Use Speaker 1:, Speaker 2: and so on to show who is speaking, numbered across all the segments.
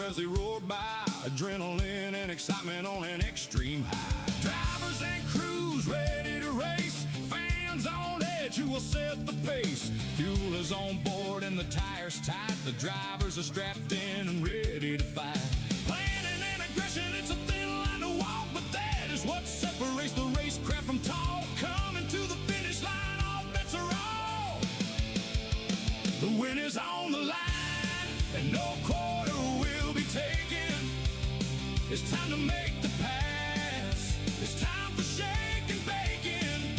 Speaker 1: as they roar by, adrenaline and excitement on an extreme high. Drivers and crews ready to race, fans on edge who will set the pace. Fuel is on board and the tires tight, the drivers are strapped in and ready to fight. Planning and aggression, it's a thin line to walk, but that is what separates the racecraft from talk. Coming to the finish line, all bets are off. The win is on the line, and no quarter will be taken. It's time to make the pass. It's time for shake and bacon.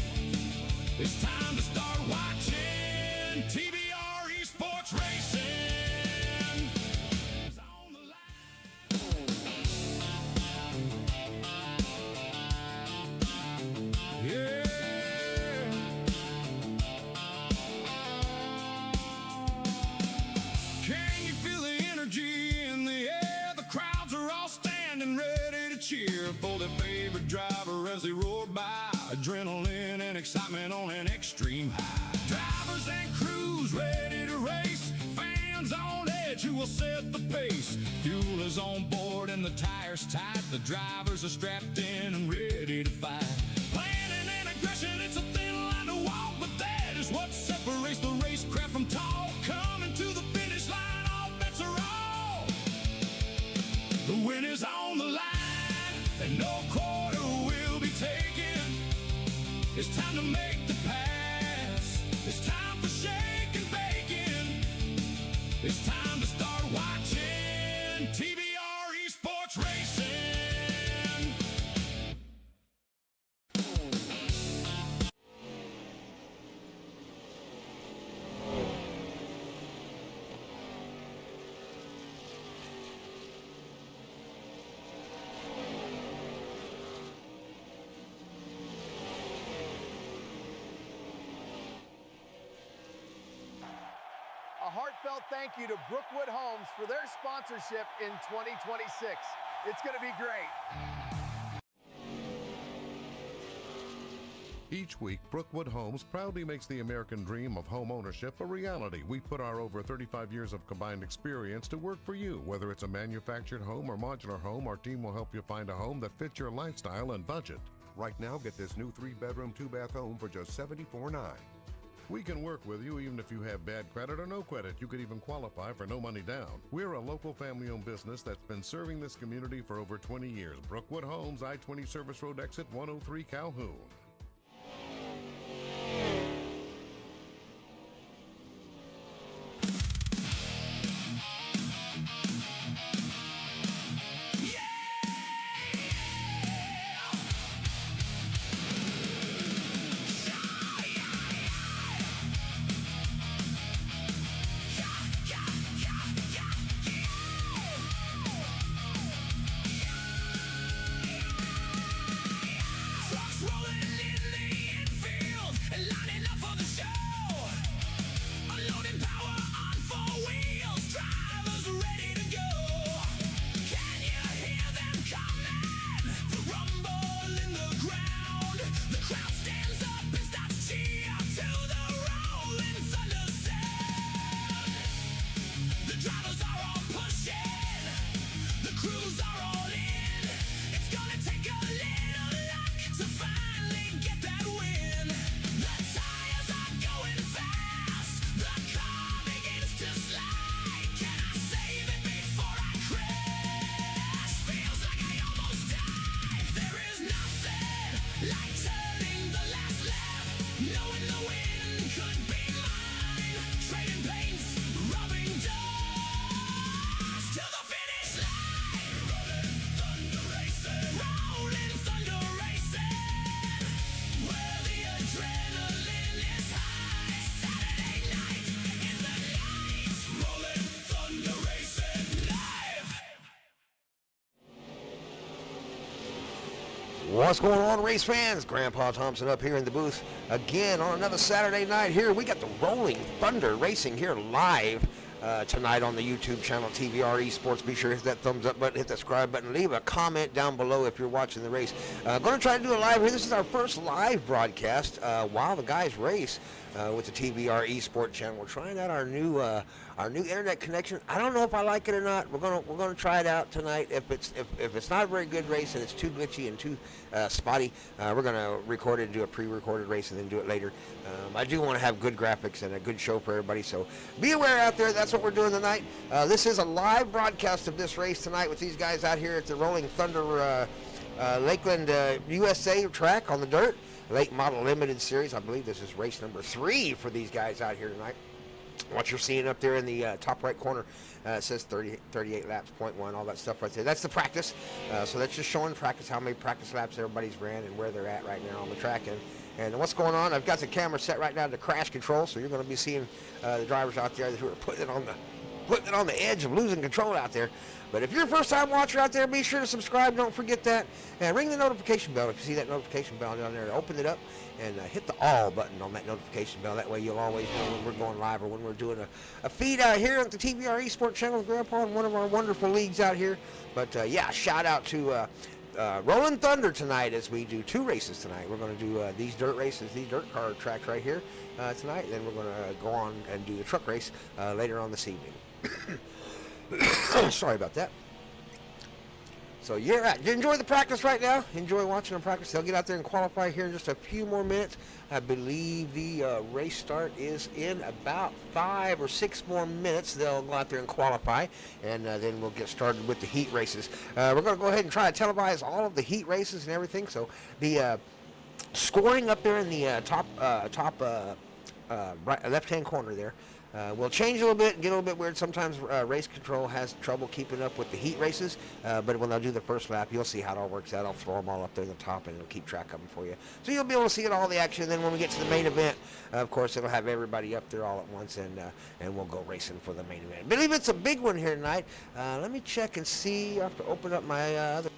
Speaker 1: It's time to start watching TVR-Esports racing. It's on the line. Yeah. Can you feel the energy in the air? The crowds are all standing ready to cheer for their favorite driver as they roar by. Adrenaline and excitement on an extreme high. Drivers and crews ready to race, fans on edge who will set the pace. Fuel is on board and the tires tight, the drivers are strapped in and ready to fight. Planning and aggression, it's a thin line to walk, but that is what separates the racecraft from talk. Coming to the finish line, all bets are off. The win is on the line, and no quarter will be taken. It's time to make the pass. It's time for shake and bacon. It's time to start watching TVR-Esports racing.
Speaker 2: A heartfelt thank you to Brookwood Homes for their sponsorship in 2026. It's going to be great.
Speaker 3: Each week, Brookwood Homes proudly makes the American dream of home ownership a reality. We put our over 35 years of combined experience to work for you. Whether it's a manufactured home or modular home, our team will help you find a home that fits your lifestyle and budget.
Speaker 4: Right now, get this new 3-bedroom, 2-bath home for just $74,900.
Speaker 3: We can work with you even if you have bad credit or no credit. You could even qualify for no money down. We're a local family-owned business that's been serving this community for over 20 years. Brookwood Homes, I-20 Service Road Exit 103 Calhoun.
Speaker 5: What's going on, race fans? Grandpa Thompson up here in the booth again on another Saturday night here. We got the Rollin Thunder Racing here live tonight on the YouTube channel TVR-Esports. Be sure to hit that thumbs up button, hit that subscribe button, leave a comment down below if you're watching the race. Going to try to do it live here. This is our first live broadcast while the guys race. with the TVR-Esports channel. We're trying out our new internet connection. I don't know if I like it or not. We're gonna try it out tonight. If it's not a very good race and it's too glitchy and too spotty, we're gonna record it and do a pre-recorded race and then do it later. I do want to have good graphics and a good show for everybody, so be aware out there. That's what we're doing tonight. This is a live broadcast of this race tonight with these guys out here at the Rollin Thunder Lakeland USA track on the dirt. Late Model Limited Series. I believe this is race number 3 for these guys out here tonight. What you're seeing up there in the top right corner, it says 38 laps, 0.1, all that stuff right there. That's the practice. So that's just showing practice, how many practice laps everybody's ran and where they're at right now on the track. And what's going on, I've got the camera set right now to crash control, so you're going to be seeing the drivers out there who are putting it on the edge of losing control out there. But if you're a first-time watcher out there, be sure to subscribe. Don't forget that. And ring the notification bell. If you see that notification bell down there, open it up and hit the all button on that notification bell. That way you'll always know when we're going live or when we're doing a feed out here at the TVR-Esports channel with Grandpa in one of our wonderful leagues out here. But, yeah, shout out to Rollin Thunder tonight as we do 2 races tonight. We're going to do these dirt races, these dirt car tracks right here tonight. And then we're going to go on and do the truck race later on this evening. Sorry about that. So yeah, enjoy the practice right now. Enjoy watching them practice. They'll get out there and qualify here in just a few more minutes. I believe the race start is in about 5 or 6 more minutes. They'll go out there and qualify, and then we'll get started with the heat races. We're going to go ahead and try to televise all of the heat races and everything. So the scoring up there in the top right, left-hand corner there. We'll change a little bit and get a little bit weird. Sometimes race control has trouble keeping up with the heat races, but when they'll do the first lap, you'll see how it all works out. I'll throw them all up there in the top, and it'll keep track of them for you. So you'll be able to see all the action. And then when we get to the main event, of course, it'll have everybody up there all at once, and we'll go racing for the main event. I believe it's a big one here tonight. Let me check and see. I have to open up my other...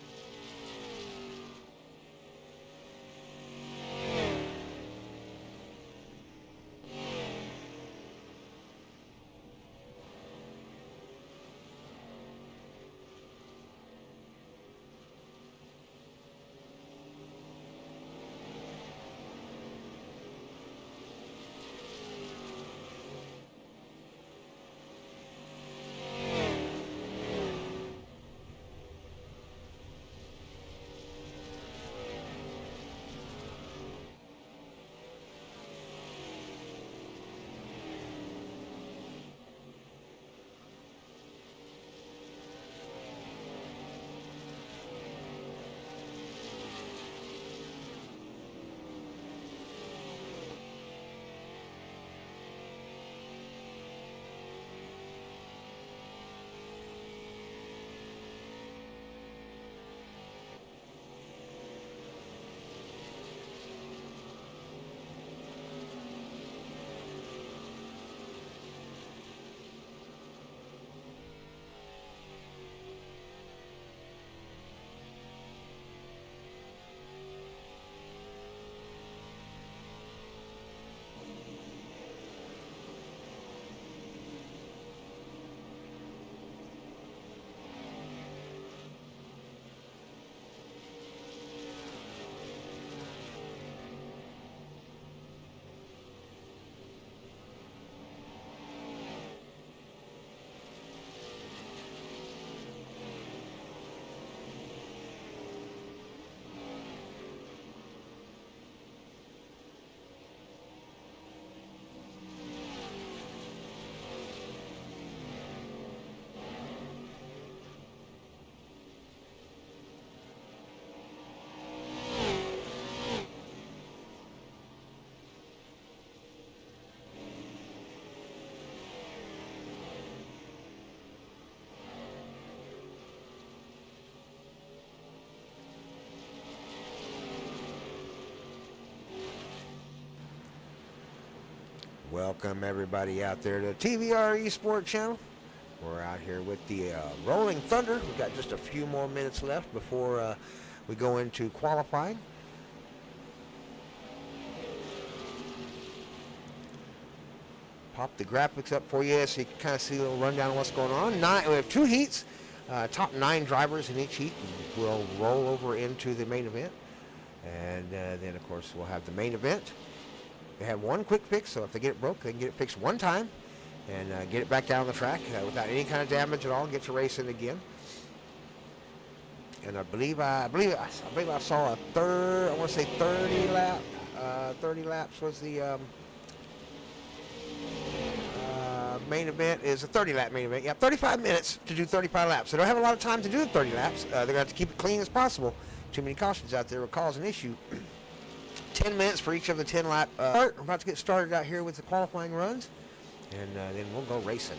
Speaker 5: Welcome everybody out there to the TVR-Esports channel. We're out here with the Rollin Thunder. We've got just a few more minutes left before we go into qualifying. Pop the graphics up for you so you can kind of see a little rundown of what's going on. We have 2 heats, top 9 drivers in each heat. We'll roll over into the main event. And then, of course, we'll have the main event. They have one quick fix, so if they get it broke, they can get it fixed one time and get it back down the track without any kind of damage at all, and get you racing again. And I believe I saw a third, I want to say 30 lap, 30 laps was the main event. Is a 30 lap main event. Yeah, 35 minutes to do 35 laps. They don't have a lot of time to do the 30 laps. They're going to have to keep it clean as possible. Too many cautions out there will cause an issue. 10 minutes for each of the 10 lap. We're about to get started out here with the qualifying runs, and then we'll go racing.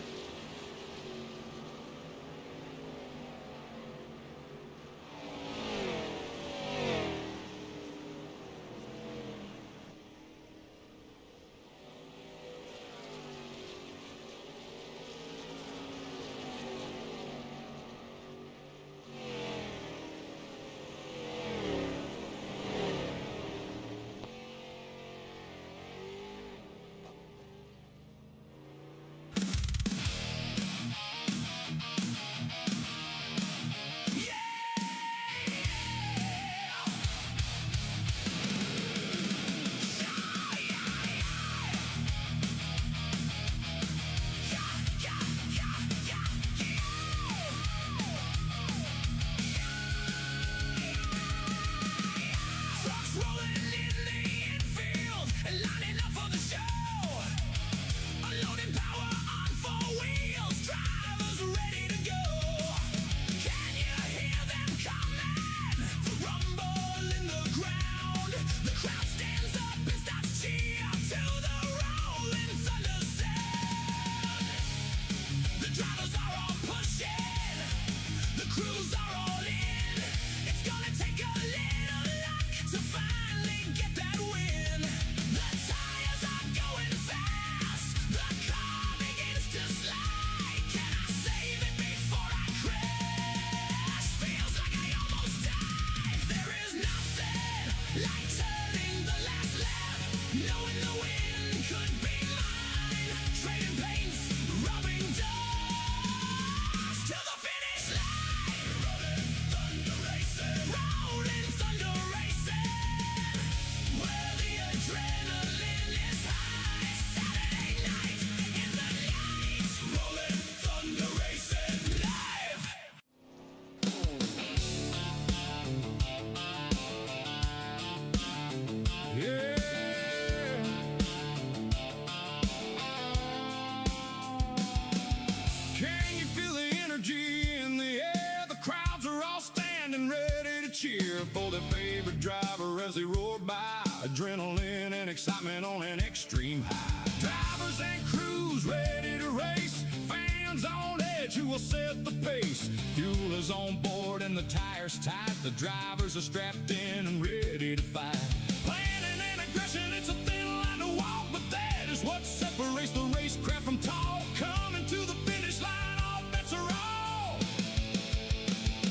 Speaker 1: For their favorite driver as they roar by, adrenaline and excitement on an extreme high. Drivers and crews ready to race, fans on edge who will set the pace. Fuel is on board and the tires tight, the drivers are strapped in and ready to fight. Planning and aggression, it's a thin line to walk, but that is what separates the racecraft from talk. Coming to the finish line, all bets are off.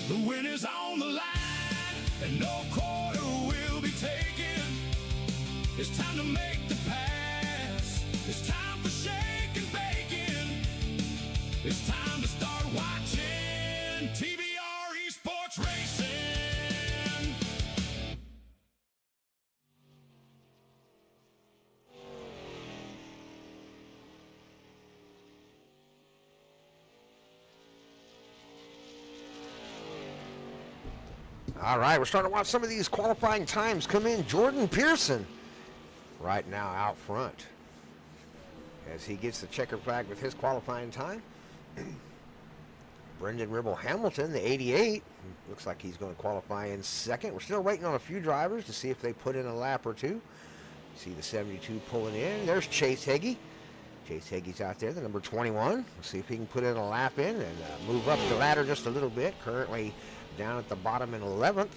Speaker 1: The win is on the line, and no quarter will be taken. It's time to make the pass. It's time for shake and bacon. It's time to start watching TVR-Esports Racing.
Speaker 5: All right, we're starting to watch some of these qualifying times come in. Jordan Pearson right now out front as he gets the checker flag with his qualifying time. Brendan Ribble Hamilton, the 88, looks like he's going to qualify in second. We're still waiting on a few drivers to see if they put in a lap or two. See the 72 pulling in. There's Chase Heggie. Chase Heggie's out there, the number 21. We'll see if he can put in a lap in and move up the ladder just a little bit. Currently down at the bottom in 11th,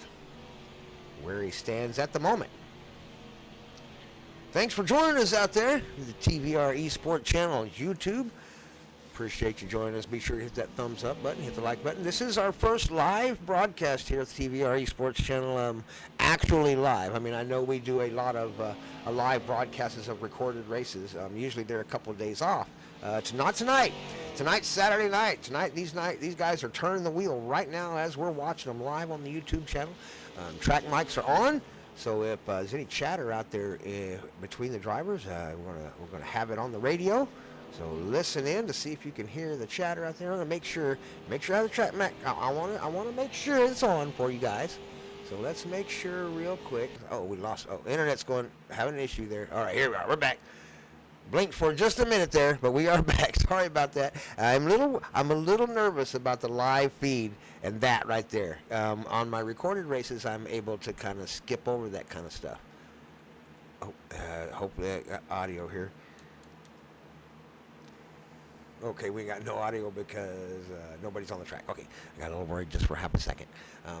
Speaker 5: where he stands at the moment. Thanks for joining us out there, the TVR-Esports channel on YouTube. Appreciate you joining us. Be sure to hit that thumbs up button, hit the like button. This is our first live broadcast here at the TVR-Esports channel, actually live. I mean, I know we do a lot of live broadcasts of recorded races. Usually they're a couple of days off. It's not tonight. Tonight's Saturday night. These guys are turning the wheel right now as we're watching them live on the YouTube channel. Track mics are on. So if there's any chatter out there between the drivers, we're gonna have it on the radio. So listen in to see if you can hear the chatter out there. I'm gonna make sure I have the track. I want to make sure it's on for you guys. So let's make sure real quick. Oh, we lost. Oh, internet's having an issue there. All right, here we are. We're back. Blinked for just a minute there, but we are back. Sorry about that. I'm a little nervous about the live feed and that right there. On my recorded races, I'm able to kind of skip over that kind of stuff. Oh, hopefully I got audio here. Okay, we got no audio because nobody's on the track. Okay, I got a little worried just for half a second.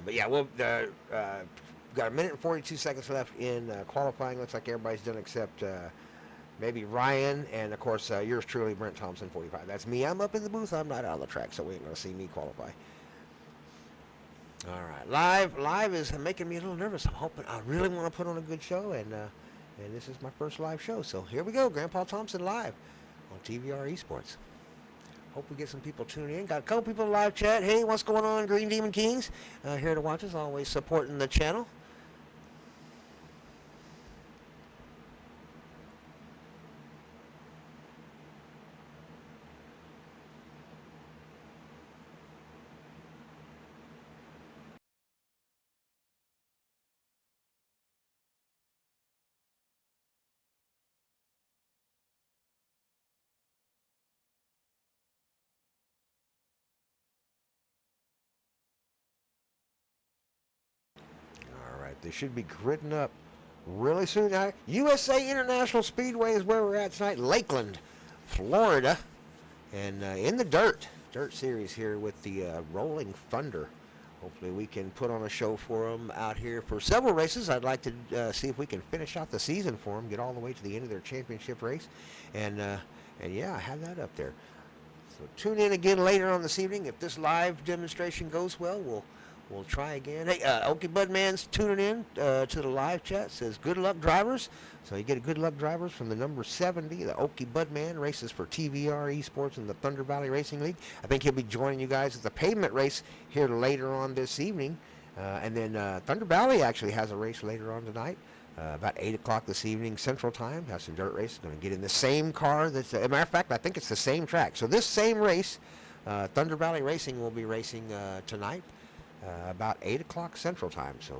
Speaker 5: But yeah, we'll got a minute and 42 seconds left in qualifying. Looks like everybody's done except maybe Ryan and, of course, yours truly, Brent Thompson, 45. That's me. I'm up in the booth. I'm not out on the track, so we ain't going to see me qualify. All right, live is making me a little nervous. I'm hoping I really want to put on a good show, and this is my first live show. So here we go, Grandpa Thompson live on TVR-Esports. Hope we get some people tuning in. Got a couple people in live chat. Hey, what's going on, Green Demon Kings? Here to watch us, always supporting the channel. They should be gridding up really soon. Now, USA International Speedway is where we're at tonight, Lakeland, Florida, and in the dirt series here with the Rolling Thunder. Hopefully we can put on a show for them out here for several races. I'd like to see if we can finish out the season for them, get all the way to the end of their championship race, and yeah, I have that up there. So tune in again later on this evening. If this live demonstration goes well, we'll try again. Hey, Okie Budman's tuning in to the live chat. Says, good luck, drivers. So you get a good luck, drivers, from the number 70. The Okie Budman races for TVR-Esports and the Thunder Valley Racing League. I think he'll be joining you guys at the pavement race here later on this evening. And then Thunder Valley actually has a race later on tonight. About 8 o'clock this evening, Central Time. Have some dirt races. Going to get in the same car. As a matter of fact, I think it's the same track. So this same race, Thunder Valley Racing will be racing tonight. About 8 o'clock Central Time. So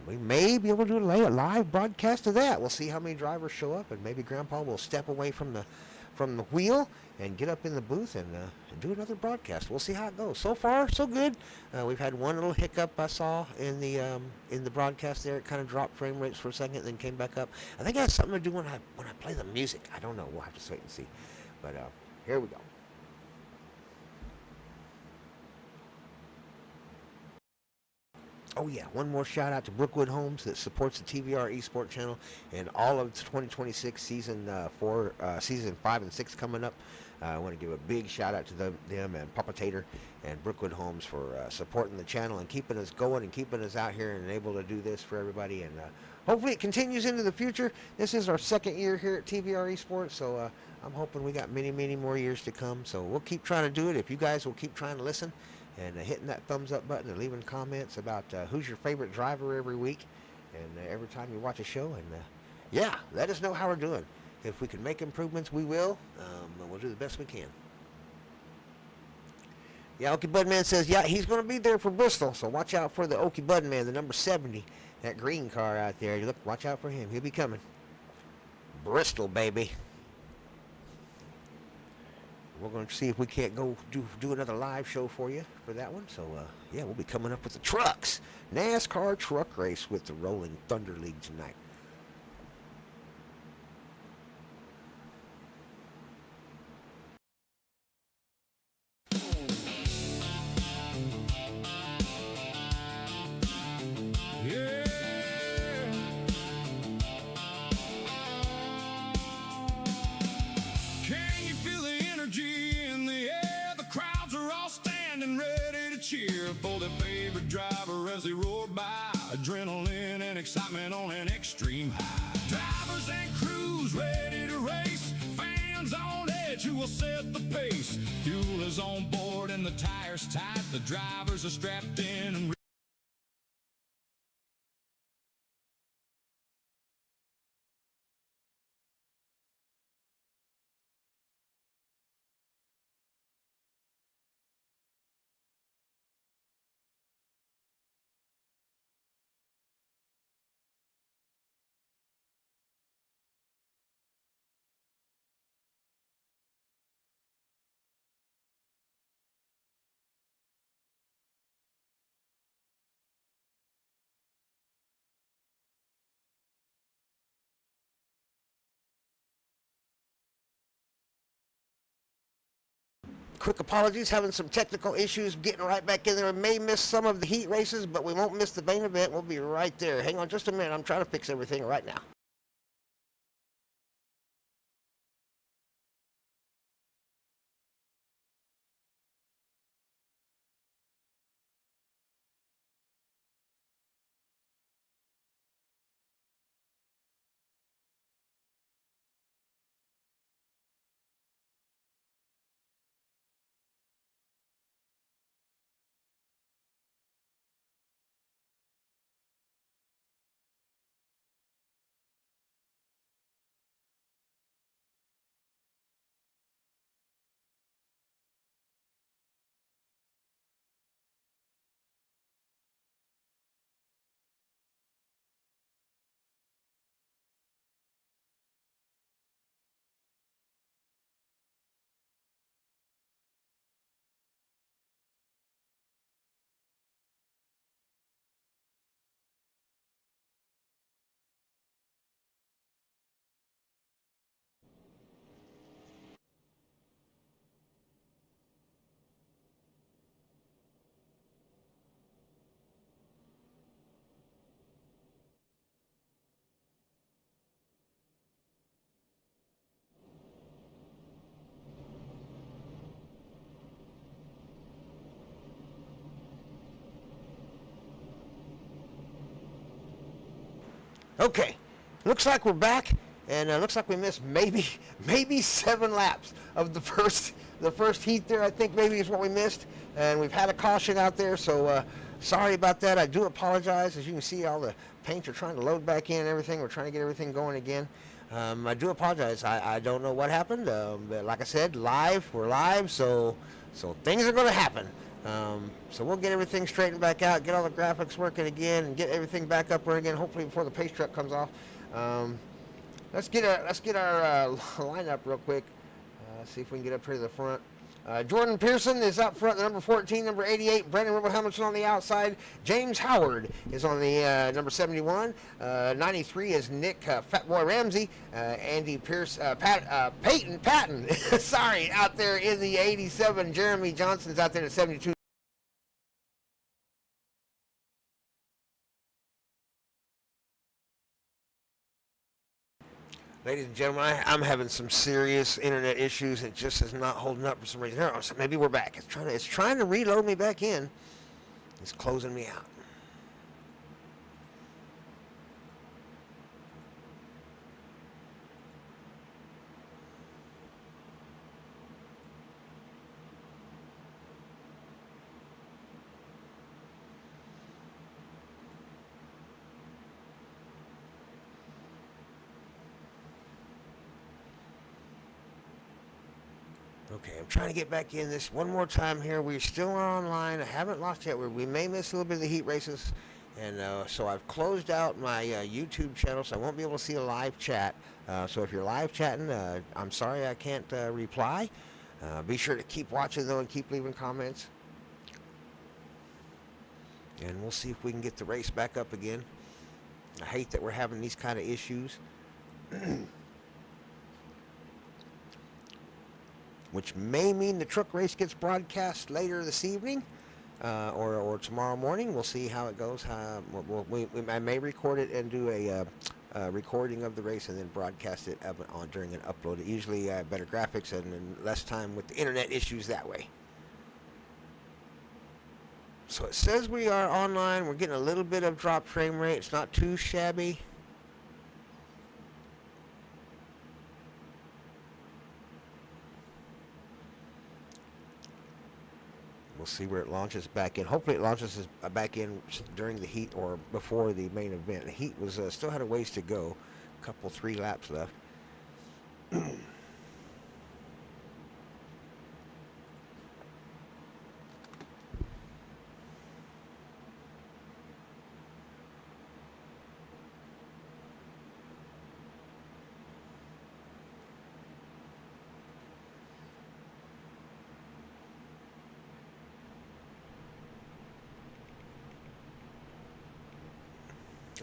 Speaker 5: we may be able to do a live broadcast of that. We'll see how many drivers show up, and maybe Grandpa will step away from the wheel and get up in the booth and do another broadcast. We'll see how it goes. So far, so good. We've had one little hiccup I saw in the broadcast there. It kind of dropped frame rates for a second, then came back up. I think it has something to do when I play the music. I don't know. We'll have to wait and see. But here we go. Oh, yeah, one more shout out to Brookwood Homes that supports the TVR-Esports channel and all of 2026 season 5 and 6 coming up. I want to give a big shout out to them and Papa Tater and Brookwood Homes for supporting the channel and keeping us going and keeping us out here and able to do this for everybody. And hopefully it continues into the future. This is our second year here at TVR-Esports, so I'm hoping we got many, many more years to come. So we'll keep trying to do it. If you guys will keep trying to listen and hitting that thumbs up button and leaving comments about who's your favorite driver every week and every time you watch a show. And yeah, let us know how we're doing. If we can make improvements, we will. We'll do the best we can. Yeah, Okie Budman says, yeah, he's going to be there for Bristol, so watch out for the Okie Budman, the number 70, that green car out there. Look, watch out for him. He'll be coming. Bristol, baby. We're going to see if we can't go do another live show for you for that one. So, yeah, we'll be coming up with the trucks. NASCAR truck race with the Rolling Thunder League tonight.
Speaker 1: Cheer for their favorite driver as they roar by. Adrenaline and excitement on an extreme high. Drivers and crews ready to race. Fans on edge who will set the pace. Fuel is on board and the tires tight. The drivers are strapped in and
Speaker 5: quick apologies, having some technical issues, getting right back in there. We may miss some of the heat races, but we won't miss the main event. We'll be right there. Hang on just a minute. I'm trying to fix everything right now. Okay, looks like we're back, and looks like we missed maybe 7 laps of the first heat there. I think maybe is what we missed, and we've had a caution out there, so sorry about that. I do apologize. As you can see, all the paints are trying to load back in and everything. We're trying to get everything going again. I do apologize. I don't know what happened, but like I said, we're live, so things are going to happen. So we'll get everything straightened back out, get all the graphics working again, and get everything back up running again, hopefully before the pace truck comes off. Let's get our lineup real quick. See if we can get up here to the front. Jordan Pearson is up front, the number 14, number 88. Brandon Rebel Hamilton on the outside. James Howard is on the number 71. 93 is Nick Fatboy Ramsey. Andy Pierce, Peyton Patton, sorry, out there in the 87. Jeremy Johnson's out there at 72. Ladies and gentlemen, I'm having some serious internet issues. It just is not holding up for some reason. So maybe we're back. It's trying to reload me back in. It's closing me out. Okay, I'm trying to get back in this one more time here. We still are online. I haven't lost yet. We may miss a little bit of the heat races. And so I've closed out my YouTube channel, so I won't be able to see a live chat. So if you're live chatting, I'm sorry I can't reply. Be sure to keep watching, though, and keep leaving comments. And we'll see if we can get the race back up again. I hate that we're having these kind of issues. Which may mean the truck race gets broadcast later this evening or tomorrow morning. We'll see how it goes. I may record it and do a recording of the race and then broadcast it during an upload. Usually better graphics and less time with the internet issues that way. So it says we are online. We're getting a little bit of drop frame rate. It's not too shabby. We'll see where it launches back in. Hopefully it launches back in during the heat or before the main event. The heat was still had a ways to go. A couple, 3 laps left.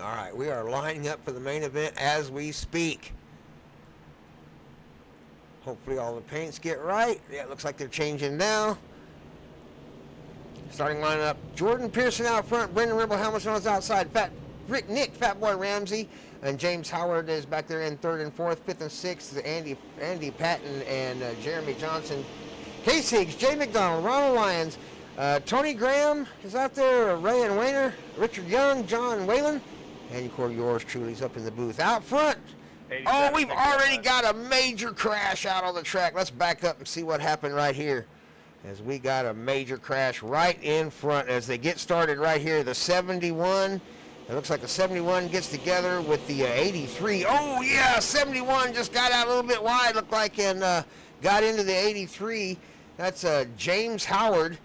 Speaker 5: All right, we are lining up for the main event as we speak. Hopefully all the paints get right. Yeah, it looks like they're changing now. Starting lineup, Jordan Pearson out front, Brendan Ribble Hamilton on his outside, Nick Fat Boy Ramsey, and James Howard is back there in third and fourth, fifth and sixth, Andy Patton and Jeremy Johnson. Case Higgs, Jay McDonald, Ronald Lyons, Tony Graham is out there, Ray and Wayner, Richard Young, John Whalen, and of course yours truly's up in the booth. Out front, oh, we've already got a major crash out on the track. Let's back up and see what happened right here. As we got a major crash right in front as they get started right here. The 71, it looks like the 71 gets together with the 83. Oh yeah, 71 just got out a little bit wide, looked like, and got into the 83. That's James Howard.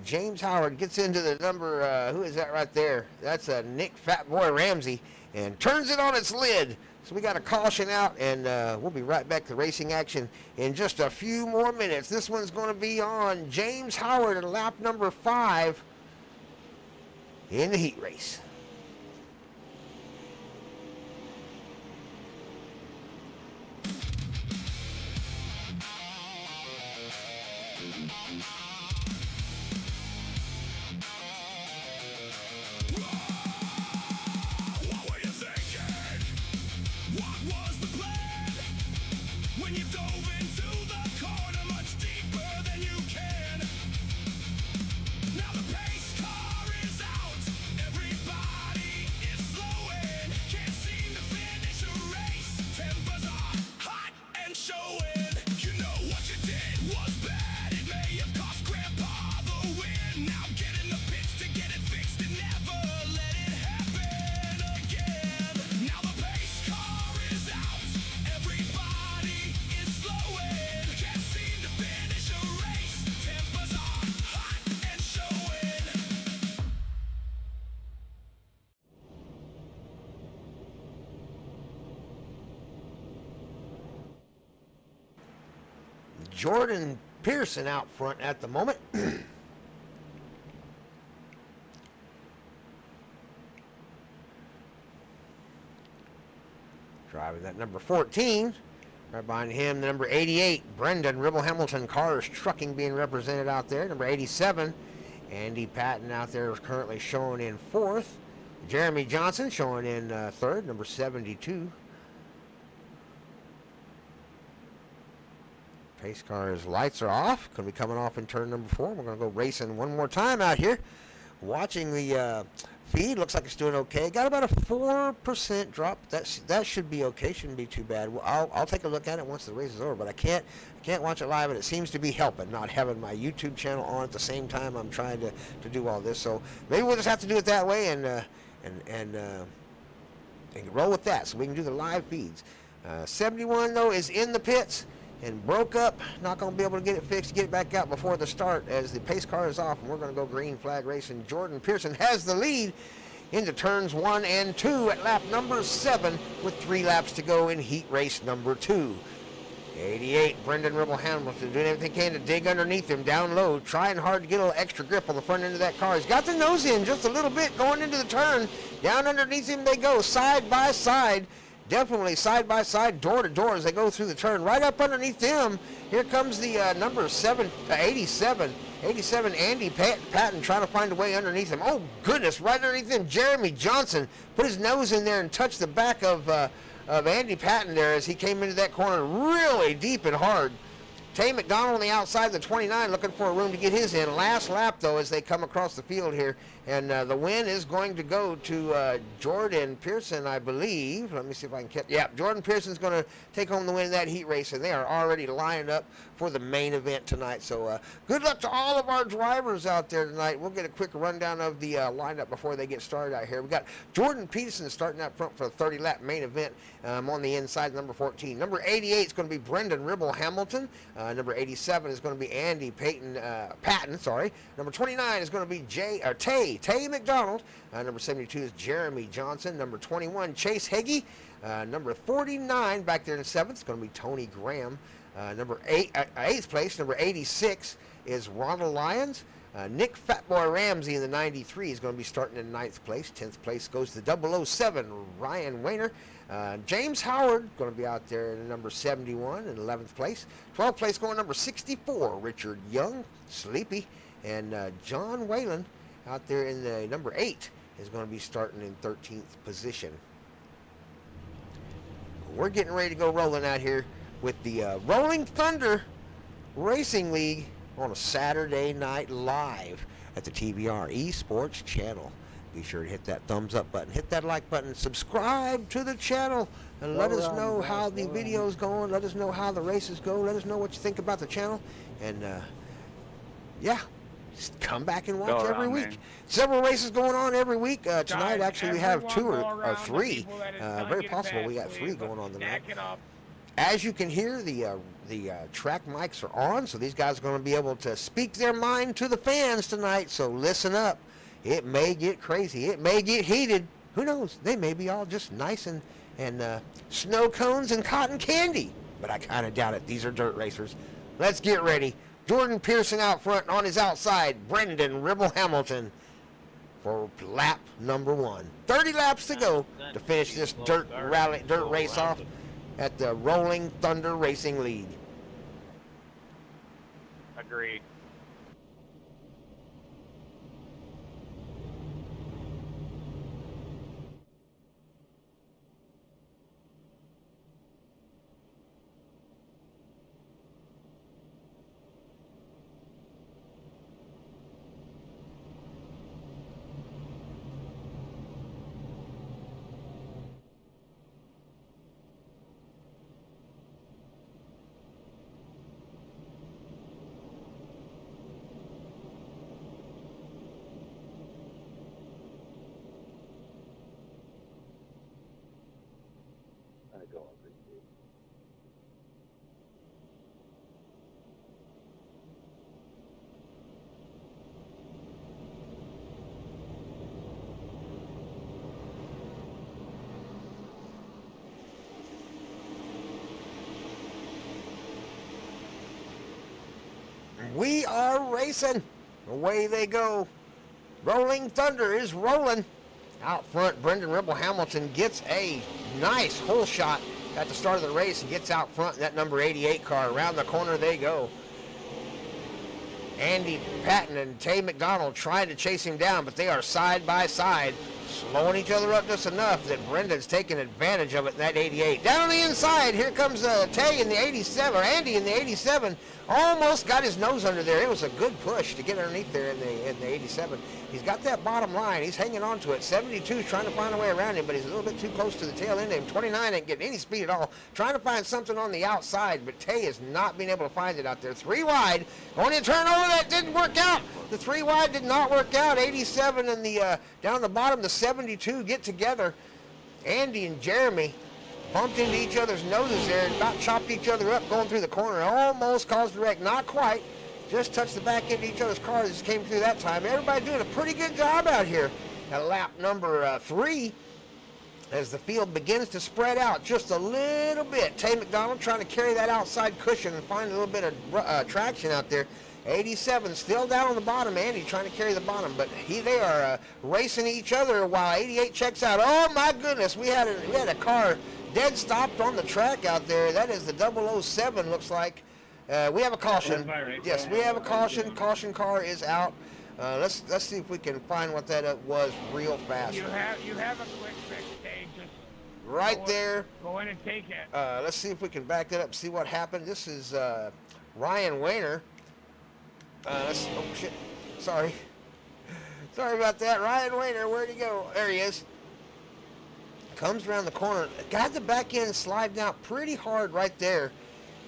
Speaker 5: James Howard gets into the number, who is that right there? That's Nick Fat Boy Ramsey, and turns it on its lid. So we got a caution out, and we'll be right back to racing action in just a few more minutes. This one's going to be on James Howard at lap number 5 in the heat race. Jordan Pearson out front at the moment. Driving that number 14. Right behind him, the number 88, Brendan Ribble Hamilton Cars Trucking being represented out there. Number 87, Andy Patton out there is currently showing in fourth. Jeremy Johnson showing in third, number 72. Pace car's lights are off. Going to be coming off in turn number 4. We're going to go racing one more time out here. Watching the feed. Looks like it's doing okay. Got about a 4% drop. That should be okay. Shouldn't be too bad. Well, I'll take a look at it once the race is over. But I can't watch it live, and it seems to be helping not having my YouTube channel on at the same time I'm trying to do all this. So maybe we'll just have to do it that way and roll with that so we can do the live feeds. 71 though is in the pits and broke up. Not going to be able to get it fixed, get it back out before the start as the pace car is off, and we're going to go green flag racing. Jordan Pearson has the lead into turns 1 and 2 at lap number 7 with 3 laps to go in heat race number 2. 88, Brendan Ribble Hamilton doing everything he can to dig underneath him down low, trying hard to get a little extra grip on the front end of that car. He's got the nose in just a little bit going into the turn. Down underneath him they go, side by side. Definitely side by side, door to door as they go through the turn. Right up underneath them, here comes the number 87, Andy Patton trying to find a way underneath him. Oh goodness, right underneath him, Jeremy Johnson put his nose in there and touched the back of Andy Patton there as he came into that corner really deep and hard. Tay McDonald on the outside of the 29 looking for a room to get his in. Last lap, though, as they come across the field here. And the win is going to go to Jordan Pearson, I believe. Let me see if I can catch. Yeah, Jordan Pearson's going to take home the win in that heat race. And they are already lined up for the main event tonight. So good luck to all of our drivers out there tonight. We'll get a quick rundown of the lineup before they get started out here. We got Jordan Peterson starting out front for the 30-lap main event on the inside, number 14. Number 88 is going to be Brendan Ribble Hamilton. Number 87 is going to be Andy Patton. Number 29 is going to be Tay McDonald. Number 72 is Jeremy Johnson. Number 21, Chase Heggie. Number 49 back there in 7th is going to be Tony Graham. Number 8th place, number 86 is Ronald Lyons. Nick Fatboy Ramsey in the 93 is going to be starting in 9th place. 10th place goes to 007, Ryan Wayner. James Howard going to be out there in number 71 in 11th place. 12th place going number 64, Richard Young, Sleepy. And John Whalen out there in the number 8 is going to be starting in 13th position. We're getting ready to go rolling out here with the Rolling Thunder Racing League on a Saturday night live at the TVR-Esports channel. Be sure to hit that thumbs up button, hit that like button, subscribe to the channel, and let us know how the video's going. Let us know how the races go. Let us know what you think about the channel. And yeah, just come back and watch every week. Man. Several races going on every week. Tonight, actually, we have 2 or 3. Very possible we got 3 going on tonight. As you can hear, the track mics are on, so these guys are going to be able to speak their mind to the fans tonight, so listen up. It may get crazy. It may get heated. Who knows? They may be all just nice and snow cones and cotton candy, but I kind of doubt it. These are dirt racers. Let's get ready. Jordan Pearson out front. On his outside, Brendan Ribble Hamilton for lap number 1. 30 laps to go to finish this dirt race off at the Rolling Thunder Racing League.
Speaker 6: Agreed.
Speaker 5: We are racing. Away they go. Rolling Thunder is rolling. Out front, Brendan Ribble Hamilton gets a nice hole shot at the start of the race and gets out front in that number 88 car. Around the corner they go. Andy Patton and Tay McDonald trying to chase him down, but they are side by side, slowing each other up just enough that Brendan's taking advantage of it in that 88. Down on the inside, here comes Tay in the 87, or Andy in the 87. Almost got his nose under there. It was a good push to get underneath there in the 87. He's got that bottom line. He's hanging on to it. 72 is trying to find a way around him, but he's a little bit too close to the tail end of him. 29 ain't getting any speed at all. Trying to find something on the outside, but Tay is not being able to find it out there. 3 wide. Going to turn over. That didn't work out. The 3 wide did not work out. 87 and the down the bottom, the 72 get together. Andy and Jeremy bumped into each other's noses there and about chopped each other up going through the corner. Almost caused a wreck. Not quite. Just touched the back end of each other's cars as came through that time. Everybody doing a pretty good job out here at lap number 3 as the field begins to spread out just a little bit. Tay McDonald trying to carry that outside cushion and find a little bit of traction out there. 87 still down on the bottom. Andy trying to carry the bottom, but they are racing each other while 88 checks out. Oh my goodness, we had a car dead stopped on the track out there. That is the 007, looks like. We have a caution. Yes, we have a caution. Caution car is out. Let's see if we can find what that was real fast.
Speaker 6: You have a quick fix, Dave. Just
Speaker 5: right there.
Speaker 6: Go in and take it.
Speaker 5: Let's see if we can back that up and see what happened. This is Ryan Wayner. Oh shit. Sorry about that. Ryan Wayner, where'd he go? There he is. Comes around the corner. Got the back end sliding out pretty hard right there.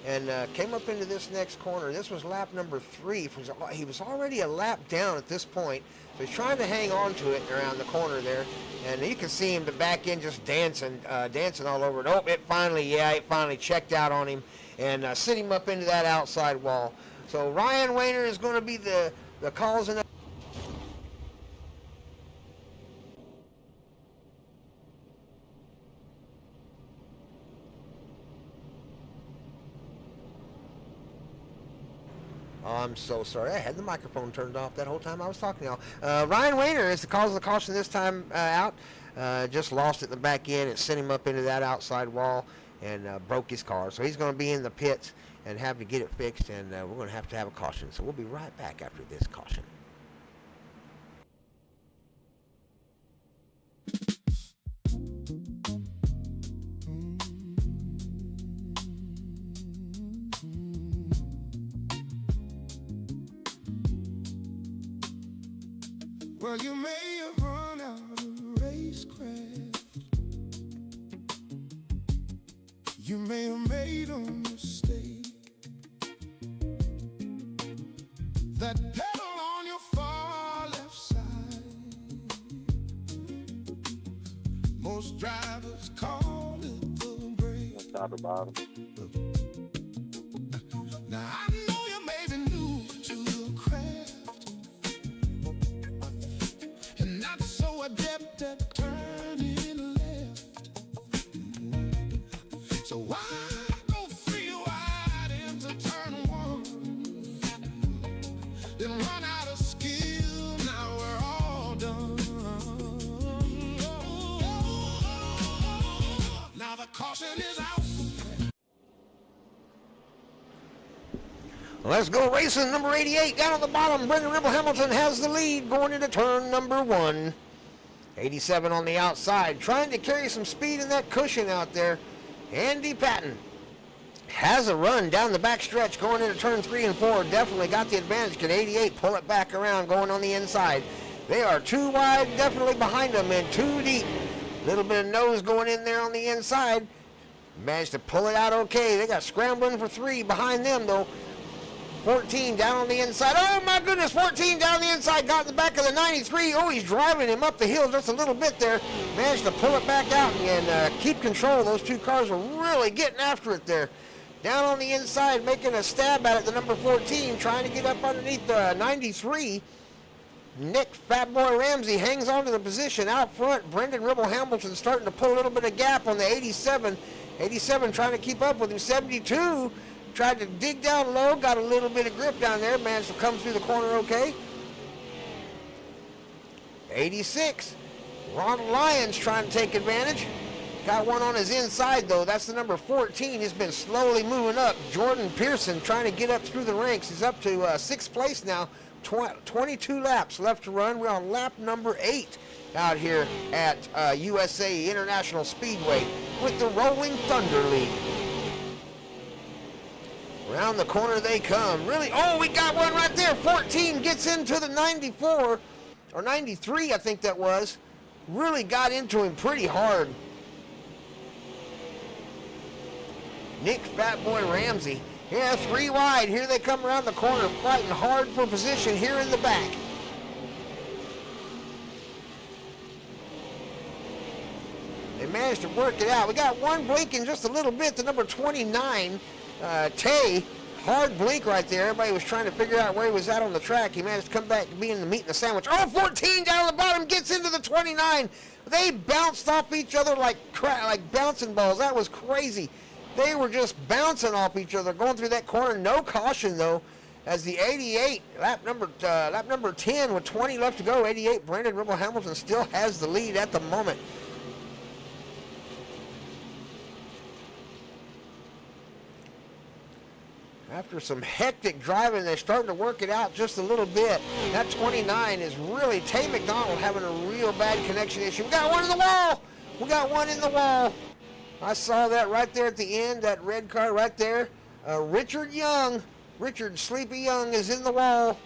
Speaker 5: And came up into this next corner. This was lap number 3. He was already a lap down at this point. So he's trying to hang on to it around the corner there. And you can see him, the back end just dancing all over it. Oh, it finally checked out on him and sent him up into that outside wall. So Ryan Wayner is going to be the cause in. Oh, I'm so sorry. I had the microphone turned off that whole time I was talking to y'all. Ryan Wayner is the cause of the caution this time out. Just lost it in the back end. It sent him up into that outside wall and broke his car. So he's going to be in the pits and have to get it fixed, and we're going to have a caution. So we'll be right back after this caution.
Speaker 1: Well, you may have run out of racecraft. You may have made a mistake. That pedal on your far left side, most drivers call it the brake.
Speaker 6: Top or bottom.
Speaker 1: Now I know you may be new to the craft and not so adept at turning left. So why go free wide into turn one, then run out of skill? Now we're all done. Now the caution is out.
Speaker 5: Let's go racing. Number 88 down on the bottom. Brendan Ribble Hamilton has the lead going into turn number 1. 87 on the outside, trying to carry some speed in that cushion out there. Andy Patton has a run down the back stretch going into turn 3 and 4. Definitely got the advantage. Can 88 pull it back around going on the inside? They are too wide, definitely behind them, and too deep. Little bit of nose going in there on the inside. Managed to pull it out okay. They got scrambling for 3 behind them, though. 14 down on the inside. Oh, my goodness, 14 down the inside. Got in the back of the 93. Oh, he's driving him up the hill just a little bit there. Managed to pull it back out and keep control. Those two cars were really getting after it there. Down on the inside, making a stab at it, the number 14, trying to get up underneath the 93. Nick Fatboy Ramsey hangs on to the position. Out front, Brendan Ribble Hamilton starting to pull a little bit of gap on the 87. 87 trying to keep up with him. 72 tried to dig down low, got a little bit of grip down there, managed to come through the corner okay. 86, Ronald Lyons trying to take advantage. Got one on his inside though. That's the number 14. He's been slowly moving up. Jordan Pearson trying to get up through the ranks. He's up to 6th place now. 22 laps left to run. We're on lap number 8 out here at USA International Speedway with the Rollin Thunder lead. Around the corner they come. Really, oh, we got one right there. 14 gets into the 94, or 93, I think that was. Really got into him pretty hard. Nick Fatboy Ramsey. Yeah, 3 wide. Here they come around the corner, fighting hard for position here in the back. They managed to work it out. We got one blinking just a little bit, the number 29. Tay, hard blink right there. Everybody was trying to figure out where he was at on the track. He managed to come back and be in the meat and the sandwich. Oh, 14 down the bottom, gets into the 29. They bounced off each other like bouncing balls. That was crazy. They were just bouncing off each other, going through that corner. No caution, though, as the 88, lap number 10 with 20 left to go. 88, Brendan Ribble Hamilton still has the lead at the moment. After some hectic driving, they're starting to work it out just a little bit. That 29 is really Tay McDonald having a real bad connection issue. We got one in the wall. We got one in the wall. I saw that right there at the end, that red car right there. Richard Sleepy Young is in the wall.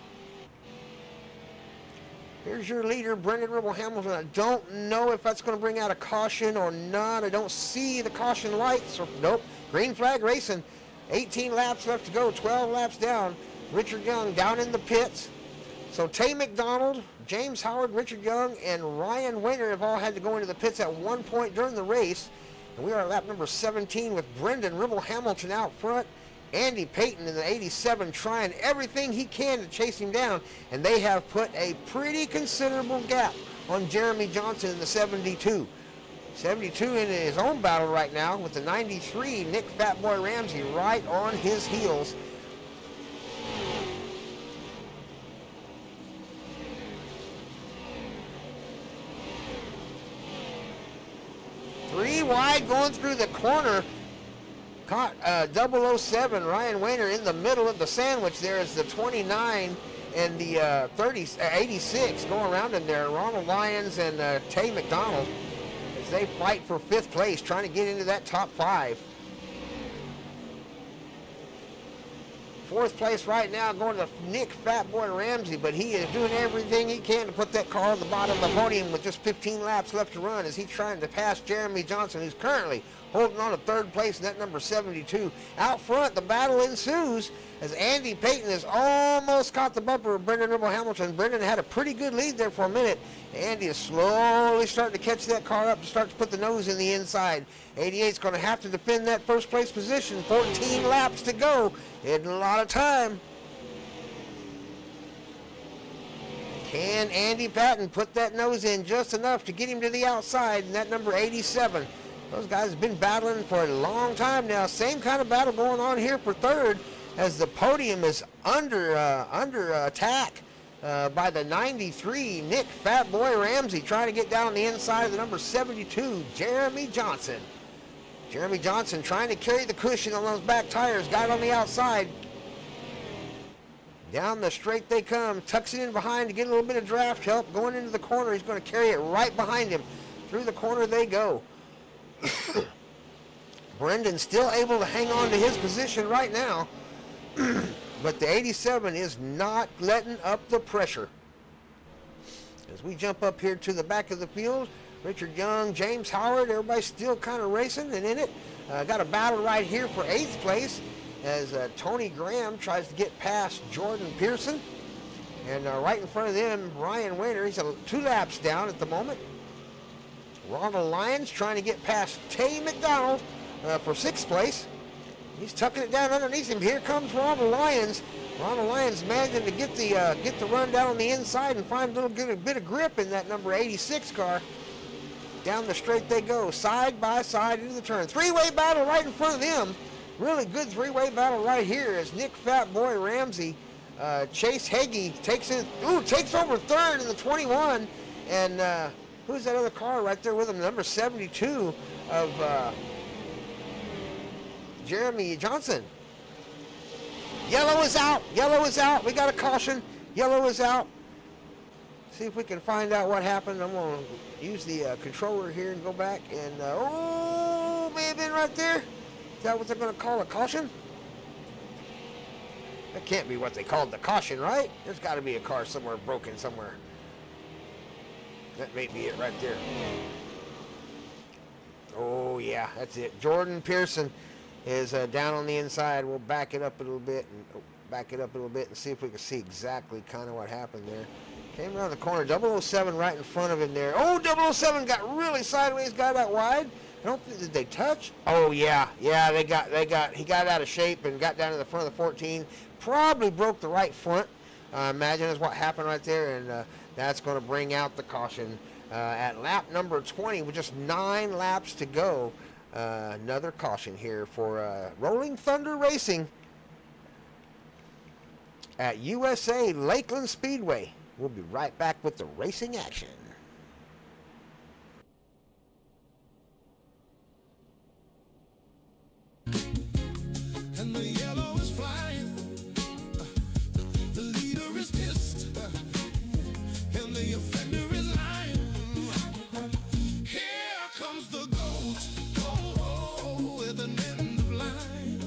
Speaker 5: Here's your leader, Brendan Ribble Hamilton. I don't know if that's going to bring out a caution or not. I don't see the caution lights. Nope. Green flag racing. 18 laps left to go, 12 laps down. Richard Young down in the pits. So Tay McDonald, James Howard, Richard Young, and Ryan Wayner have all had to go into the pits at one point during the race. And we are at lap number 17 with Brendan Ribble Hamilton out front. Andy Payton in the 87 trying everything he can to chase him down. And they have put a pretty considerable gap on Jeremy Johnson in the 72. 72 in his own battle right now with the 93, Nick Fatboy Ramsey right on his heels. 3 wide going through the corner. Caught 007, Ryan Wayner, in the middle of the sandwich there as the 29 and the 86 going around in there. Ronald Lyons and Tay McDonald as they fight for 5th place, trying to get into that top 5. 4th place right now going to Nick Fatboy Ramsey, but he is doing everything he can to put that car on the bottom of the podium with just 15 laps left to run as he's trying to pass Jeremy Johnson, who's currently holding on to 3rd place in that number 72. Out front, the battle ensues as Andy Payton has almost caught the bumper of Brendan Ribble Hamilton. Brendan had a pretty good lead there for a minute. Andy is slowly starting to catch that car up to start to put the nose in the inside. 88's going to have to defend that 1st place position. 14 laps to go. Isn't a lot of time. Can Andy Patton put that nose in just enough to get him to the outside in that number 87? Those guys have been battling for a long time now. Same kind of battle going on here for 3rd as the podium is under attack by the 93, Nick Fatboy Ramsey, trying to get down on the inside of the number 72, Jeremy Johnson. Jeremy Johnson trying to carry the cushion on those back tires. Got it on the outside. Down the straight they come. Tucks it in behind to get a little bit of draft help. Going into the corner, he's going to carry it right behind him. Through the corner they go. Brendan still able to hang on to his position right now. But the 87 is not letting up the pressure. As we jump up here to the back of the field, Richard Young, James Howard, everybody's still kind of racing and in it. Got a battle right here for 8th place as Tony Graham tries to get past Jordan Pearson. And right in front of them, Ryan Wayner, he's 2 laps down at the moment. Ronald Lyons trying to get past Tay McDonald for 6th place. He's tucking it down underneath him. Here comes Ronald Lyons. Ronald Lyons managing to get the run down on the inside and find a bit of grip in that number 86 car. Down the straight they go, side by side into the turn. 3-way battle right in front of them. Really good 3-way battle right here as Nick Fatboy Ramsey, Chase Hagee takes over 3rd in the 21. And who's that other car right there with him? Number 72 of Jeremy Johnson. Yellow is out. Yellow is out. We got a caution. Yellow is out. See if we can find out what happened. I'm going to use the controller here and go back. And, may have been right there. Is that what they're going to call a caution? That can't be what they called the caution, right? There's got to be a car somewhere broken somewhere. That may be it right there. Oh, yeah, that's it. Jordan Pearson is down on the inside. We'll back it up a little bit and see if we can see exactly kind of what happened there. Came around the corner, 007 right in front of him there. Oh, 007 got really sideways, got out wide. I don't think, did they touch? Oh yeah, he got out of shape and got down to the front of the 14. Probably broke the right front. Imagine that's what happened right there, and that's going to bring out the caution at lap number 20 with just 9 laps to go. Another caution here for Rollin Thunder Racing at USA Lakeland Speedway. We'll be right back with the racing action.
Speaker 1: And the yellow is flying, the leader is pissed, and the offender is lying. Here comes the goat, with an end of line.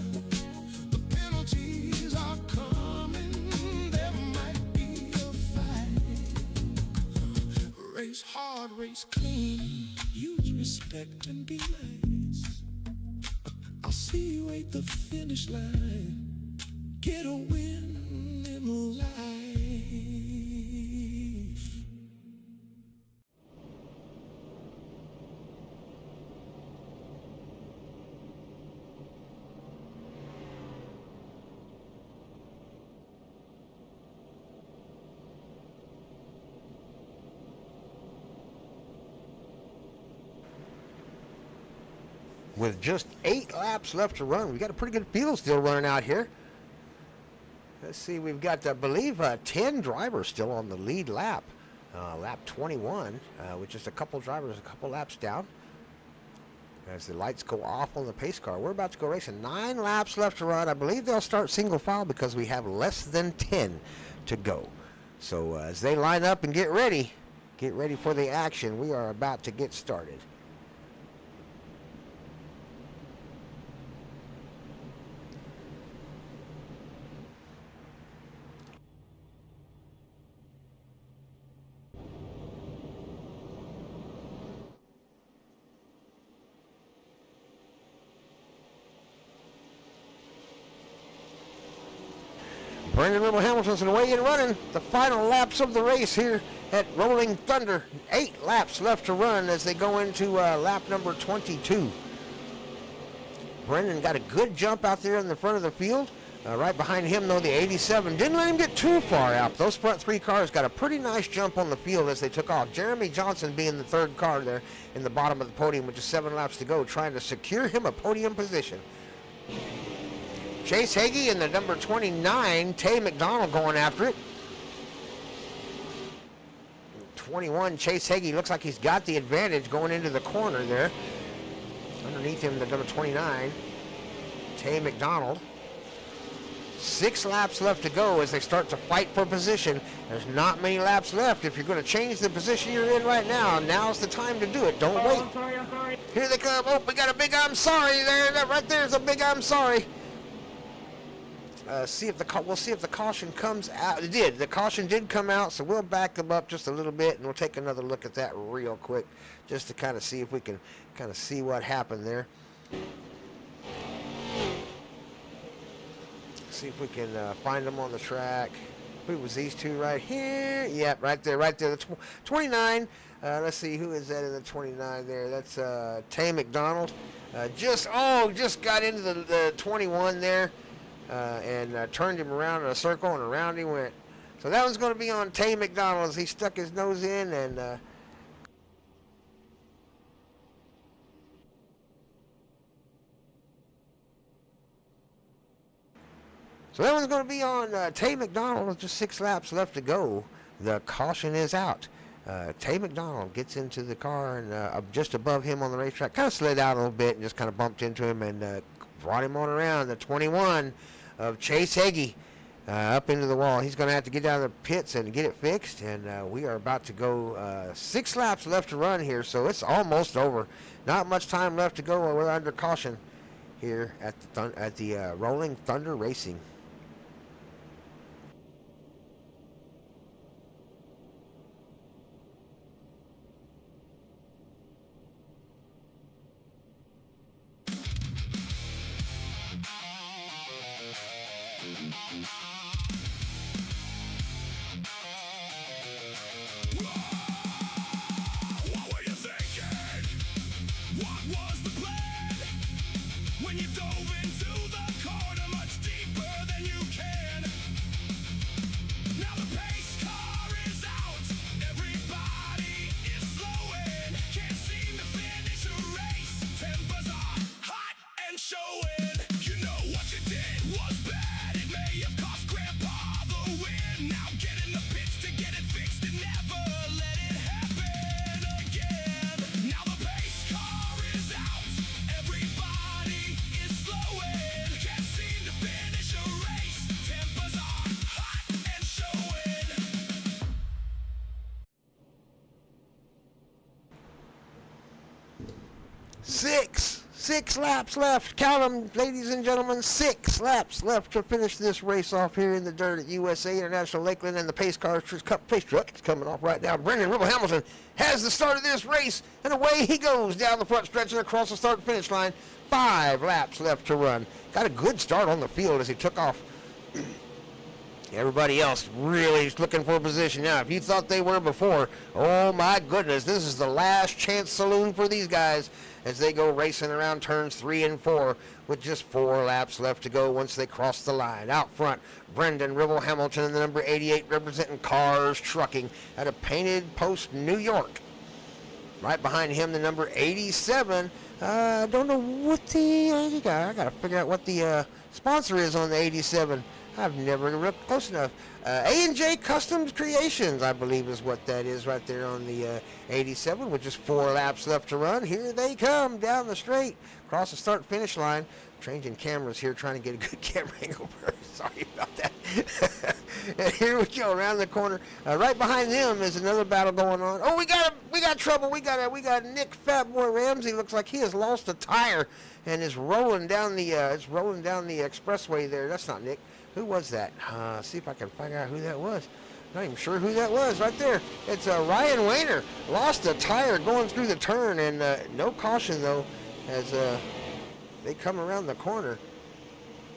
Speaker 1: The penalties are coming, there might be a fight. Race hard, race clean, use respect and be nice. I'll see you at the finish line. Get a win in life.
Speaker 5: With just 8 laps left to run, we've got a pretty good field still running out here. Let's see, we've got, I believe, 10 drivers still on the lead lap. Lap 21, with just a couple drivers a couple laps down. as the lights go off on the pace car. We're about to go racing. 9 laps left to run. I believe they'll start single file because we have less than 10 to go. So as they line up and get ready for the action, we are about to get started. Brendan Rebel Hamilton's away and running. The final laps of the race here at Rolling Thunder. 8 laps left to run as they go into lap number 22. Brendan got a good jump out there in the front of the field. Right behind him, though, the 87 didn't let him get too far out. Those front 3 cars got a pretty nice jump on the field as they took off. Jeremy Johnson being the 3rd car there in the bottom of the podium with just 7 laps to go, trying to secure him a podium position. Chase Hagee and the number 29, Tay McDonald, going after it. 21, Chase Hagee looks like he's got the advantage going into the corner there. Underneath him, the number 29, Tay McDonald. 6 laps left to go as they start to fight for position. There's not many laps left. If you're going to change the position you're in right now, now's the time to do it. Don't wait.
Speaker 6: I'm sorry.
Speaker 5: Here they come. Oh, we got a big I'm sorry there. That right there's a big I'm sorry. We'll see if the caution comes out. It did. The caution did come out, so we'll back them up just a little bit, and we'll take another look at that real quick, just to kind of see if we can kind of see what happened there. See if we can find them on the track. Who was these two right here? Yep, right there. The 29. Let's see, who is that in the 29 there? That's Tay McDonald. Just got into the 21 there. And turned him around in a circle, and around he went. So that one's going to be on Tay McDonald as he stuck his nose in, and so that one's going to be on Tay McDonald with just 6 laps left to go. The caution is out. Tay McDonald gets into the car, and just above him on the racetrack, kind of slid out a little bit and just kind of bumped into him and brought him on around. The 21 of Chase Hagee up into the wall. He's going to have to get down to the pits and get it fixed, and we are about to go 6 laps left to run here, so it's almost over. Not much time left to go. We're under caution here at the Rolling Thunder Racing.
Speaker 1: What were you thinking? What was the plan? When you dove into the corner much deeper than you can. Now the pace car is out. Everybody is slowing. Can't seem to finish a race. Tempers are hot and showing. You know what you did was bad. It may have cost Grandpa the win. Now get in the pits to get it fixed and never let it happen again. Now the pace car is out. Everybody is slowing. Can't seem to finish a race. Tempers are hot and showing.
Speaker 5: 6 laps left. Count them, ladies and gentlemen. 6 laps left to finish this race off here in the dirt at USA International Lakeland, and the pace car pace truck is coming off right now. Brendan Rebel Hamilton has the start of this race, and away he goes down the front stretch and across the start finish line. 5 laps left to run. Got a good start on the field as he took off. Everybody else really looking for a position now. If you thought they were before, oh my goodness, this is the last chance saloon for these guys as they go racing around turns 3 and 4 with just 4 laps left to go once they cross the line. Out front, Brendan Rebel Hamilton and the number 88 representing Cars Trucking out of Painted Post, New York. Right behind him, the number 87. I don't know what I got to figure out what the sponsor is on the 87. I've never looked close enough. A&J Customs Creations, I believe is what that is right there on the 87, with just 4 laps left to run. Here they come down the straight, across the start-finish line. Changing cameras here, trying to get a good camera angle. Sorry about that. And here we go around the corner. Right behind them is another battle going on. Oh, we got trouble. We got Nick Fatboy Ramsey. Looks like he has lost a tire and is rolling down the expressway there. That's not Nick. Who was that? See if I can find out who that was. Not even sure who that was right there. It's Ryan Wayner. Lost a tire going through the turn, and no caution though as they come around the corner.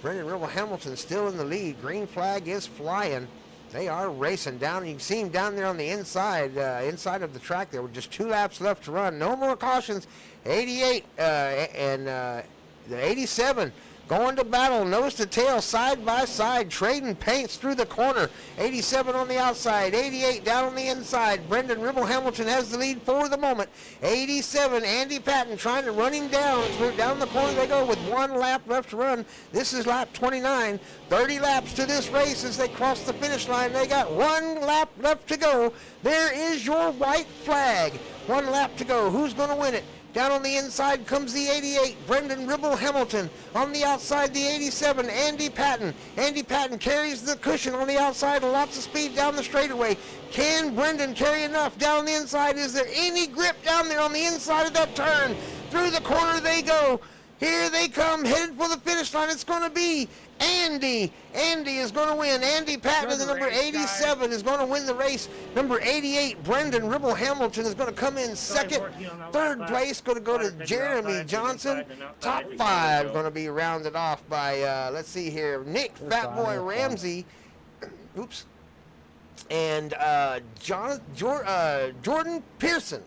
Speaker 5: Brendan Ribble Hamilton still in the lead. Green flag is flying. They are racing down. You can see him down there on the inside of the track there with just 2 laps left to run. No more cautions. 88 and the 87 going to battle, nose to tail, side by side, trading paints through the corner. 87 on the outside, 88 down on the inside. Brendan Ribble Hamilton has the lead for the moment. 87, Andy Patton trying to run him down. Down the corner they go with 1 lap left to run. This is lap 29. 30 laps to this race as they cross the finish line. They got 1 lap left to go. There is your white flag. 1 lap to go. Who's going to win it? Down on the inside comes the 88, Brendan Ribble Hamilton. On the outside, the 87, Andy Patton. Andy Patton carries the cushion on the outside, lots of speed down the straightaway. Can Brendan carry enough down on the inside? Is there any grip down there on the inside of that turn? Through the corner they go. Here they come, headed for the finish line. It's going to be Andy. Andy is going to win. Andy Patton, the number 87, is going to win the race. Number 88, Brendan Ribble Hamilton, is going to come in second. Third place going to go to Jeremy Johnson. Top 5 going to be rounded off by, let's see here, Nick Fatboy Ramsey. Oops. And Jordan Pearson.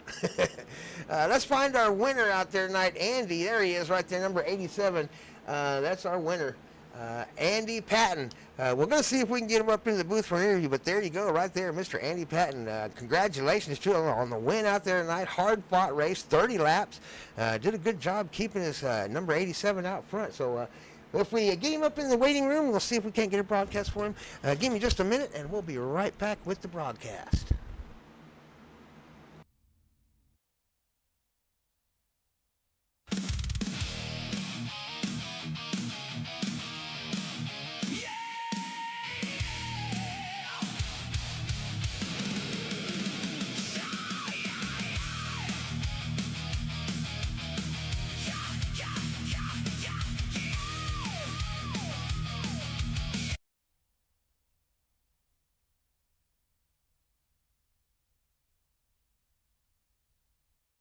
Speaker 5: Let's find our winner out there tonight. Andy, there he is right there, number 87. That's our winner. Andy Patton. We're going to see if we can get him up into the booth for an interview, but there you go, right there, Mr. Andy Patton. Congratulations to him on the win out there tonight. Hard-fought race, 30 laps. Did a good job keeping his number 87 out front. So if we get him up in the waiting room, we'll see if we can't get a broadcast for him. Give me just a minute, and we'll be right back with the broadcast.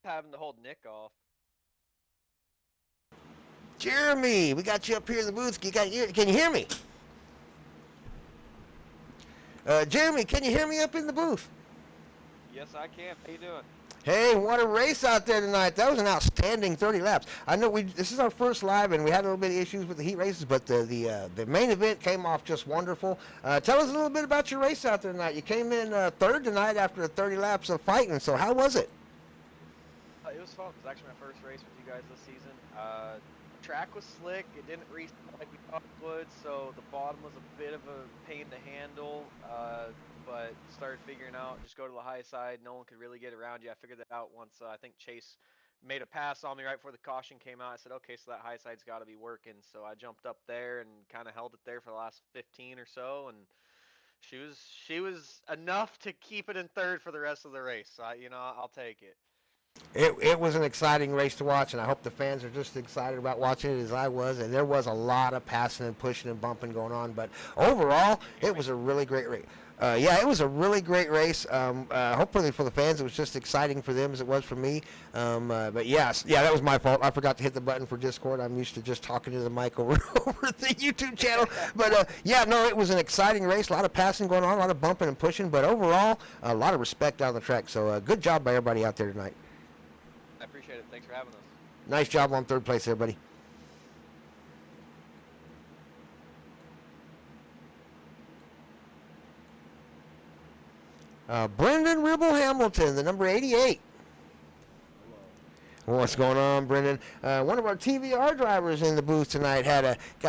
Speaker 7: Having to hold Nick off.
Speaker 5: Jeremy, we got you up here in the booth. Can you hear me? Jeremy, can you hear me up in the booth?
Speaker 7: Yes, I can. How you doing?
Speaker 5: Hey, what a race out there tonight. That was an outstanding 30 laps. I know this is our first live, and we had a little bit of issues with the heat races, but the main event came off just wonderful. Tell us a little bit about your race out there tonight. You came in third tonight after 30 laps of fighting, so how was it?
Speaker 7: It was fun. It was actually my first race with you guys this season. The track was slick. It didn't reset like we thought it would, so the bottom was a bit of a pain to handle, but started figuring out just go to the high side. No one could really get around you. I figured that out once I think Chase made a pass on me right before the caution came out. I said, okay, so that high side's got to be working. So I jumped up there and kind of held it there for the last 15 or so, and she was enough to keep it in third for the rest of the race. So I'll take it.
Speaker 5: It was an exciting race to watch, and I hope the fans are just as excited about watching it as I was. And there was a lot of passing and pushing and bumping going on, but overall, it was a really great race. Yeah, it was a really great race. Hopefully for the fans, it was just exciting for them as it was for me. But yes, that was my fault. I forgot to hit the button for Discord. I'm used to just talking to the mic over the YouTube channel. But yeah, no, it was an exciting race. A lot of passing going on, a lot of bumping and pushing, but overall, a lot of respect down the track. So good job by everybody out there tonight.
Speaker 7: I appreciate it. Thanks for having us.
Speaker 5: Nice job on third place, everybody. Brendan Ribble Hamilton, the number 88. What's going on, Brendan? One of our TVR drivers in the booth tonight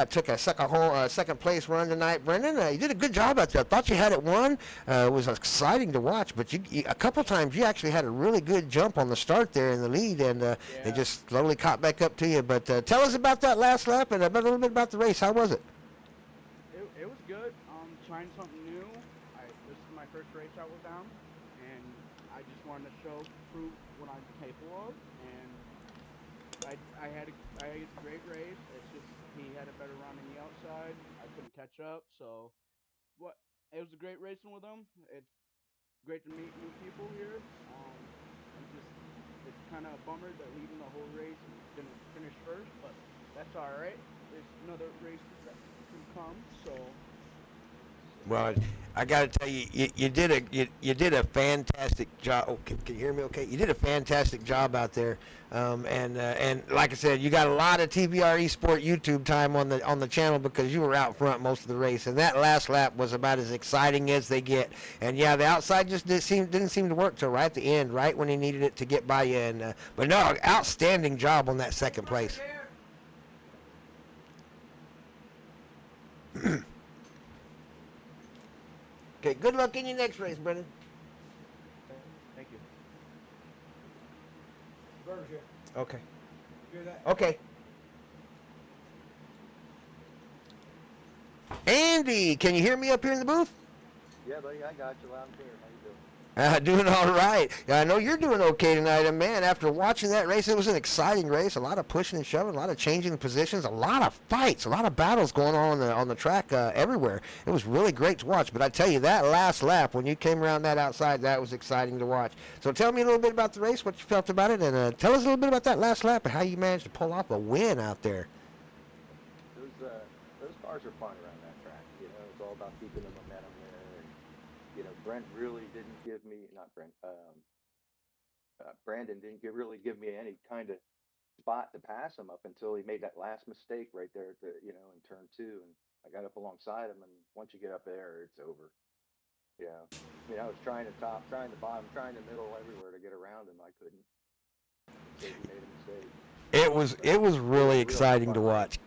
Speaker 5: took a second place run tonight. Brendan, you did a good job out there. I thought you had it won. It was exciting to watch, but a couple times you actually had a really good jump on the start there in the lead, and they just slowly caught back up to you. But tell us about that last lap and a little bit about the race. How was it?
Speaker 8: It was good. Trying something new. This is my first race out with them, and I just wanted to prove what I'm capable of. And I had a great race. It's just he had a better run on the outside. I couldn't catch up. So it was a great racing with him. It's great to meet new people here. It's kind of a bummer that leading the whole race and didn't finish first, but that's all right. There's another race that can come. So.
Speaker 5: Well, I got to tell you, you did a fantastic job. Oh, can you hear me? Okay, you did a fantastic job out there, and like I said, you got a lot of TVR-Esports YouTube time on the channel because you were out front most of the race, and that last lap was about as exciting as they get. And yeah, the outside just didn't seem to work till right at the end, right when he needed it to get by you. And but no, outstanding job on that second place. Okay, good luck in your next race, Brendan.
Speaker 8: Thank you.
Speaker 5: Okay. Okay. Andy, can you hear me up here in the booth?
Speaker 9: Yeah, buddy, I got you loud and clear. How you doing?
Speaker 5: Doing all right. I know you're doing okay tonight, and man, after watching that race, it was an exciting race. A lot of pushing and shoving, a lot of changing positions, a lot of fights, a lot of battles going on the track everywhere. It was really great to watch. But I tell you, that last lap, when you came around that outside, that was exciting to watch. So tell me a little bit about the race, what you felt about it, and tell us a little bit about that last lap and how you managed to pull off a win out there.
Speaker 9: Those cars are fun around that track. You know, it's all about keeping the momentum there. And, you know, Brandon didn't really give me any kind of spot to pass him up until he made that last mistake right there at in turn 2. And I got up alongside him, and once you get up there, it's over. Yeah. I mean, I was trying the top, trying the bottom, trying the middle, everywhere to get around him. I couldn't. So he made a mistake.
Speaker 5: It was really exciting to watch.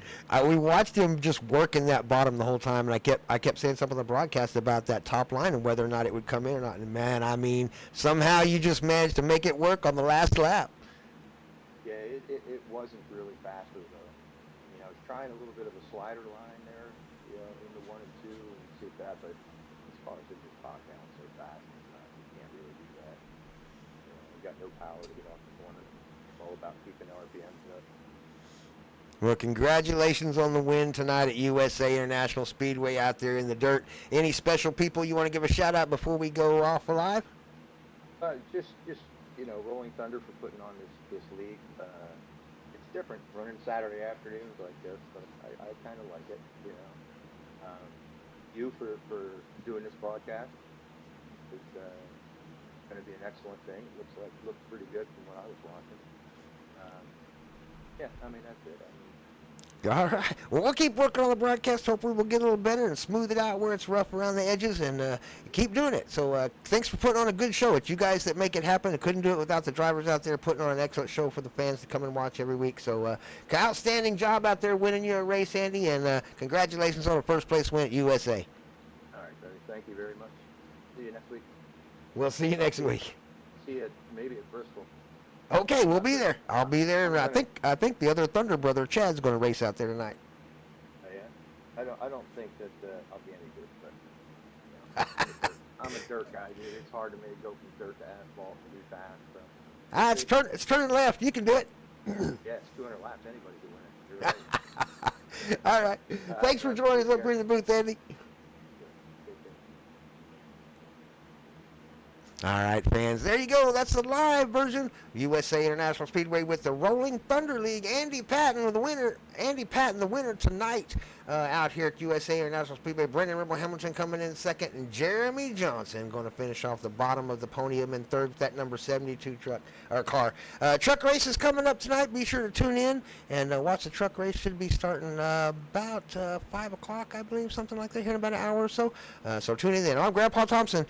Speaker 5: We watched him just working that bottom the whole time, and I kept saying something on the broadcast about that top line and whether or not it would come in or not. And man, I mean, somehow you just managed to make it work on the last lap.
Speaker 9: Yeah, it wasn't really faster though. I mean, I was trying a little bit of a slider line there, in the 1 and 2 and see if that, but as far as it just popped down so fast, you can't really do that. You got no power to get off the corner. It's all about keeping RPMs up.
Speaker 5: Well, congratulations on the win tonight at USA International Speedway out there in the dirt. Any special people you want to give a shout out before we go off live?
Speaker 9: Just Rolling Thunder for putting on this league. It's different running Saturday afternoons like this, but I kind of like it. You for doing this broadcast is going to be an excellent thing. It looks pretty good from what I was watching. Yeah, I mean that's it.
Speaker 5: All right. Well, we'll keep working on the broadcast. Hopefully we'll get a little better and smooth it out where it's rough around the edges, and keep doing it. So thanks for putting on a good show. It's you guys that make it happen. I couldn't do it without the drivers out there putting on an excellent show for the fans to come and watch every week. So outstanding job out there winning your race, Andy, and congratulations on a first-place win at USA.
Speaker 9: All right, buddy. Thank you very much. See you next week.
Speaker 5: We'll see you next week.
Speaker 9: See you maybe at Bristol.
Speaker 5: Okay, we'll be there. I'll be there. I think the other Thunder brother Chad's going to race out there tonight.
Speaker 9: Oh, yeah. I don't think that I'll be any good, but I'm a dirt guy, dude. It's hard to me to go from dirt to asphalt and be fast. So.
Speaker 5: It's turning left. You can do it.
Speaker 9: Yeah, it's 200 laps. Anybody can win it. You're right.
Speaker 5: All right. Thanks for joining us up here in the booth, Andy. All right, fans, there you go. That's the live version of USA International Speedway with the Rolling Thunder League. Andy Patton, the winner tonight out here at USA International Speedway. Brendan Rimble Hamilton coming in second, and Jeremy Johnson going to finish off the bottom of the podium in third with that number 72 car. Truck race is coming up tonight. Be sure to tune in and watch the truck race. Should be starting about 5 o'clock, I believe, something like that, here in about an hour or so. So tune in then. I'm Grandpa Thompson.